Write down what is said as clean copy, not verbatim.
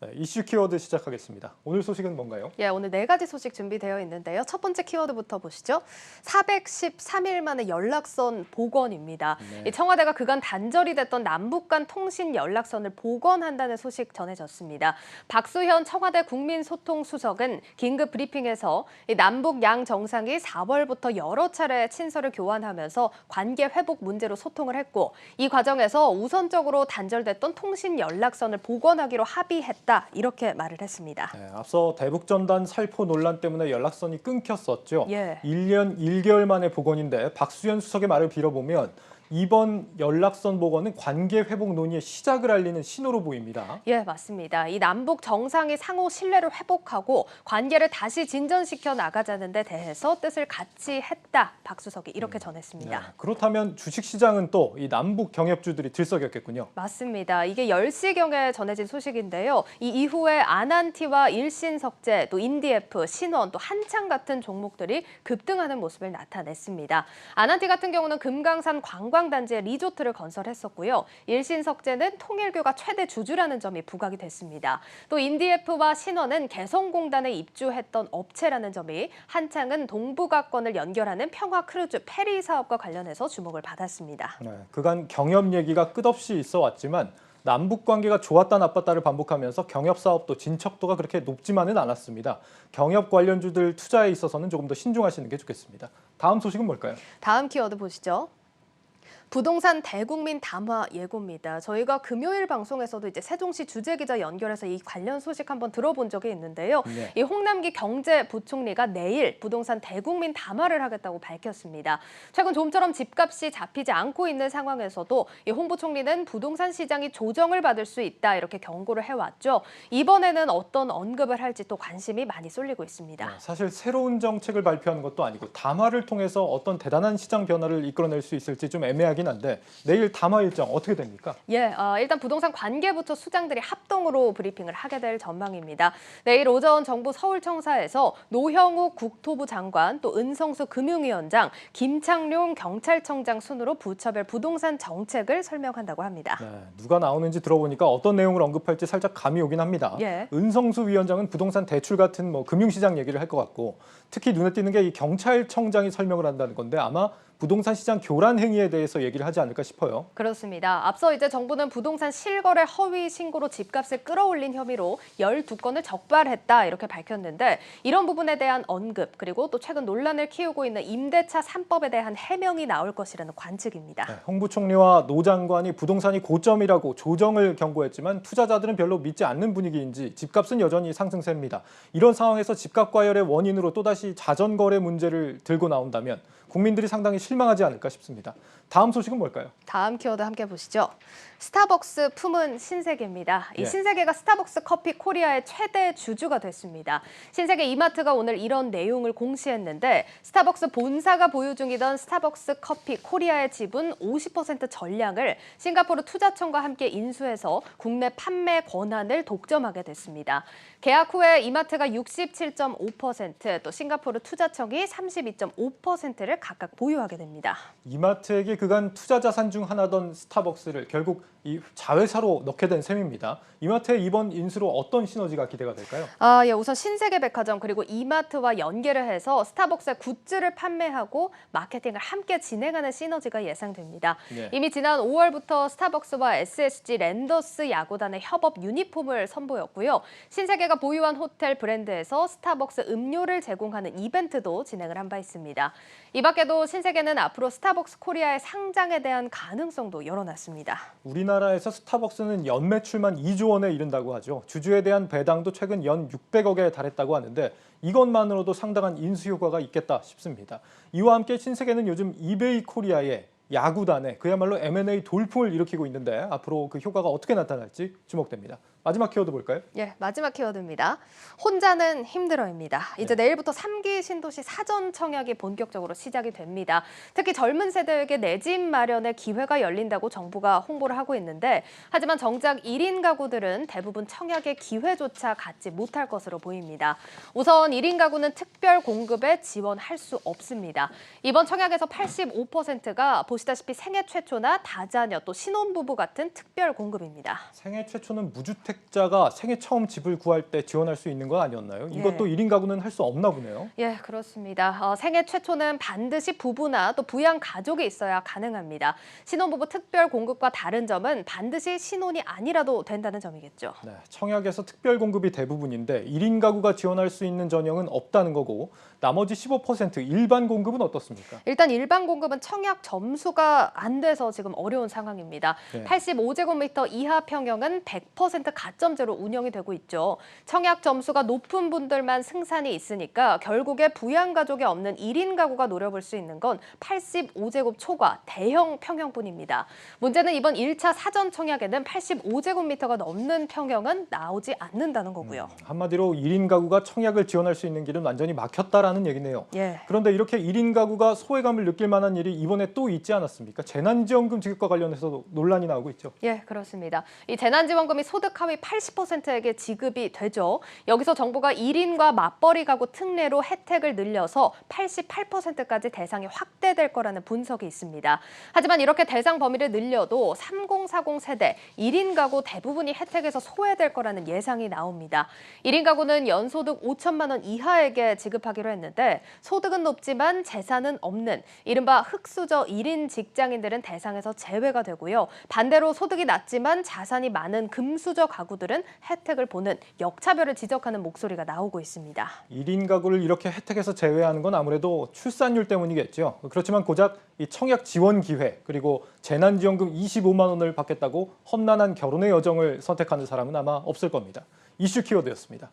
네, 이슈 키워드 시작하겠습니다. 오늘 소식은 뭔가요? 예, 오늘 네 가지 소식 준비되어 있는데요. 첫 번째 키워드부터 보시죠. 413일 만에 연락선 복원입니다. 네. 이 청와대가 그간 단절이 됐던 남북 간 통신 연락선을 복원한다는 소식 전해졌습니다. 박수현 청와대 국민소통수석은 긴급 브리핑에서 이 남북 양 정상이 4월부터 여러 차례 친서를 교환하면서 관계 회복 문제로 소통을 했고 이 과정에서 우선적으로 단절됐던 통신 연락선을 복원하기로 합의했다. 이렇게 말을 했습니다. 네, 앞서 대북전단 살포 논란 때문에 연락선이 끊겼었죠. 예. 1년 1개월 만에 복원인데 박수현 수석의 말을 빌어보면 이번 연락선 복원은 관계 회복 논의의 시작을 알리는 신호로 보입니다. 예, 맞습니다. 이 남북 정상이 상호 신뢰를 회복하고 관계를 다시 진전시켜 나가자는 데 대해서 뜻을 같이 했다. 박 수석이 이렇게 전했습니다. 네, 그렇다면 주식시장은 또 이 남북 경협주들이 들썩였겠군요. 맞습니다. 이게 10시경에 전해진 소식인데요. 이 이후에 아난티와 일신석재, 또 인디에프, 신원, 또 한창 같은 종목들이 급등하는 모습을 나타냈습니다. 아난티 같은 경우는 금강산 관광단지에 리조트를 건설했었고요. 일신석재는 통일교가 최대 주주라는 점이 부각이 됐습니다. 또 인디에프와 신원은 개성공단에 입주했던 업체라는 점이, 한창은 동북아권을 연결하는 평화크루즈 페리 사업과 관련해서 주목을 받았습니다. 네, 그간 경협 얘기가 끝없이 있어 왔지만 남북 관계가 좋았다 나빴다를 반복하면서 경협 사업도 진척도가 그렇게 높지만은 않았습니다. 경협 관련주들 투자에 있어서는 조금 더 신중하시는 게 좋겠습니다. 다음 소식은 뭘까요? 다음 키워드 보시죠. 부동산 대국민 담화 예고입니다. 저희가 금요일 방송에서도 이제 세종시 주재기자 연결해서 이 관련 소식 한번 들어본 적이 있는데요. 네. 이 홍남기 경제부총리가 내일 부동산 대국민 담화를 하겠다고 밝혔습니다. 최근 좀처럼 집값이 잡히지 않고 있는 상황에서도 이 홍 부총리는 부동산 시장이 조정을 받을 수 있다 이렇게 경고를 해왔죠. 이번에는 어떤 언급을 할지 또 관심이 많이 쏠리고 있습니다. 네, 사실 새로운 정책을 발표하는 것도 아니고 담화를 통해서 어떤 대단한 시장 변화를 이끌어낼 수 있을지 좀 애매하긴 한데 내일 담화 일정 어떻게 됩니까? 예, 일단 부동산 관계부처 수장들이 합동으로 브리핑을 하게 될 전망입니다. 내일 오전 정부 서울청사에서 노형욱 국토부 장관, 또 은성수 금융위원장, 김창룡 경찰청장 순으로 부처별 부동산 정책을 설명한다고 합니다. 네, 누가 나오는지 들어보니까 어떤 내용을 언급할지 살짝 감이 오긴 합니다. 예. 은성수 위원장은 부동산 대출 같은 금융시장 얘기를 할 것 같고 특히 눈에 띄는 게 이 경찰청장이 설명을 한다는 건데 아마 부동산 시장 교란 행위에 대해서 얘기를 하지 않을까 싶어요. 그렇습니다. 앞서 이제 정부는 부동산 실거래 허위 신고로 집값을 끌어올린 혐의로 12건을 적발했다 이렇게 밝혔는데 이런 부분에 대한 언급 그리고 또 최근 논란을 키우고 있는 임대차 3법에 대한 해명이 나올 것이라는 관측입니다. 네, 홍 부총리와 노 장관이 부동산이 고점이라고 조정을 경고했지만 투자자들은 별로 믿지 않는 분위기인지 집값은 여전히 상승세입니다. 이런 상황에서 집값 과열의 원인으로 또다시 자전거래 문제를 들고 나온다면 국민들이 상당히 실망하지 않을까 싶습니다. 다음 소식은 뭘까요? 다음 키워드 함께 보시죠. 스타벅스 품은 신세계입니다. 이 예. 신세계가 스타벅스 커피 코리아의 최대 주주가 됐습니다. 신세계 이마트가 오늘 이런 내용을 공시했는데 스타벅스 본사가 보유 중이던 스타벅스 커피 코리아의 지분 50% 전량을 싱가포르 투자청과 함께 인수해서 국내 판매 권한을 독점하게 됐습니다. 계약 후에 이마트가 67.5%, 또 싱가포르 투자청이 32.5%를 각각 보유하게 됩니다. 이마트에게 그간 투자 자산 중 하나던 스타벅스를 결국 이 자회사로 넣게 된 셈입니다. 이마트의 이번 인수로 어떤 시너지가 기대가 될까요? 예, 우선 신세계백화점 그리고 이마트와 연계를 해서 스타벅스의 굿즈를 판매하고 마케팅을 함께 진행하는 시너지가 예상됩니다. 네. 이미 지난 5월부터 스타벅스와 SSG 랜더스 야구단의 협업 유니폼을 선보였고요. 신세계가 보유한 호텔 브랜드에서 스타벅스 음료를 제공하는 이벤트도 진행을 한 바 있습니다. 이 밖에도 신세계는 앞으로 스타벅스 코리아의 상장에 대한 가능성도 열어놨습니다. 우리나라에서 스타벅스는 연 매출만 2조 원에 이른다고 하죠. 주주에 대한 배당도 최근 연 600억에 달했다고 하는데 이것만으로도 상당한 인수 효과가 있겠다 싶습니다. 이와 함께 신세계는 요즘 이베이 코리아의 야구단에 그야말로 M&A 돌풍을 일으키고 있는데 앞으로 그 효과가 어떻게 나타날지 주목됩니다. 마지막 키워드 볼까요? 예, 마지막 키워드입니다. 혼자는 힘들어입니다. 이제 내일부터 3기 신도시 사전 청약이 본격적으로 시작이 됩니다. 특히 젊은 세대에게 내 집 마련의 기회가 열린다고 정부가 홍보를 하고 있는데 하지만 정작 1인 가구들은 대부분 청약의 기회조차 갖지 못할 것으로 보입니다. 우선 1인 가구는 특별 공급에 지원할 수 없습니다. 이번 청약에서 85%가 보시다시피 생애 최초나 다자녀 또 신혼부부 같은 특별 공급입니다. 생애 최초는 무주택 다주택자가 생애 처음 집을 구할 때 지원할 수 있는 건 아니었나요? 이것도 1인 가구는 할 수 없나 보네요. 예, 그렇습니다. 생애 최초는 반드시 부부나 또 부양 가족이 있어야 가능합니다. 신혼부부 특별 공급과 다른 점은 반드시 신혼이 아니라도 된다는 점이겠죠. 네, 청약에서 특별 공급이 대부분인데 1인 가구가 지원할 수 있는 전형은 없다는 거고 나머지 15% 일반 공급은 어떻습니까? 일단 일반 공급은 청약 점수가 안 돼서 지금 어려운 상황입니다. 네. 85제곱미터 이하 평형은 100% 가점제로 운영이 되고 있죠. 청약 점수가 높은 분들만 승산이 있으니까 결국에 부양가족이 없는 1인 가구가 노려볼 수 있는 건 85제곱 초과 대형 평형뿐입니다. 문제는 이번 1차 사전 청약에는 85제곱미터가 넘는 평형은 나오지 않는다는 거고요. 한마디로 1인 가구가 청약을 지원할 수 있는 길은 완전히 막혔다라는 얘기네요. 예. 그런데 이렇게 1인 가구가 소외감을 느낄 만한 일이 이번에 또 있지 않았습니까? 재난지원금 지급과 관련해서 논란이 나오고 있죠. 예, 그렇습니다. 이 재난지원금이 소득 하위 80%에게 지급이 되죠. 여기서 정부가 1인과 맞벌이 가구 특례로 혜택을 늘려서 88%까지 대상이 확대될 거라는 분석이 있습니다. 하지만 이렇게 대상 범위를 늘려도 3040 세대 1인 가구 대부분이 혜택에서 소외될 거라는 예상이 나옵니다. 1인 가구는 연소득 5천만 원 이하에게 지급하기로 했는데 소득은 높지만 재산은 없는 이른바 흑수저 1인 직장인들은 대상에서 제외가 되고요. 반대로 소득이 낮지만 자산이 많은 금수저 가구들은 혜택을 보는 역차별을 지적하는 목소리가 나오고 있습니다. 1인 가구를 이렇게 혜택에서 제외하는 건 아무래도 출산율 때문이겠죠. 그렇지만 고작 이 청약 지원 기회 그리고 재난지원금 25만 원을 받겠다고 험난한 결혼의 여정을 선택하는 사람은 아마 없을 겁니다. 이슈 키워드였습니다.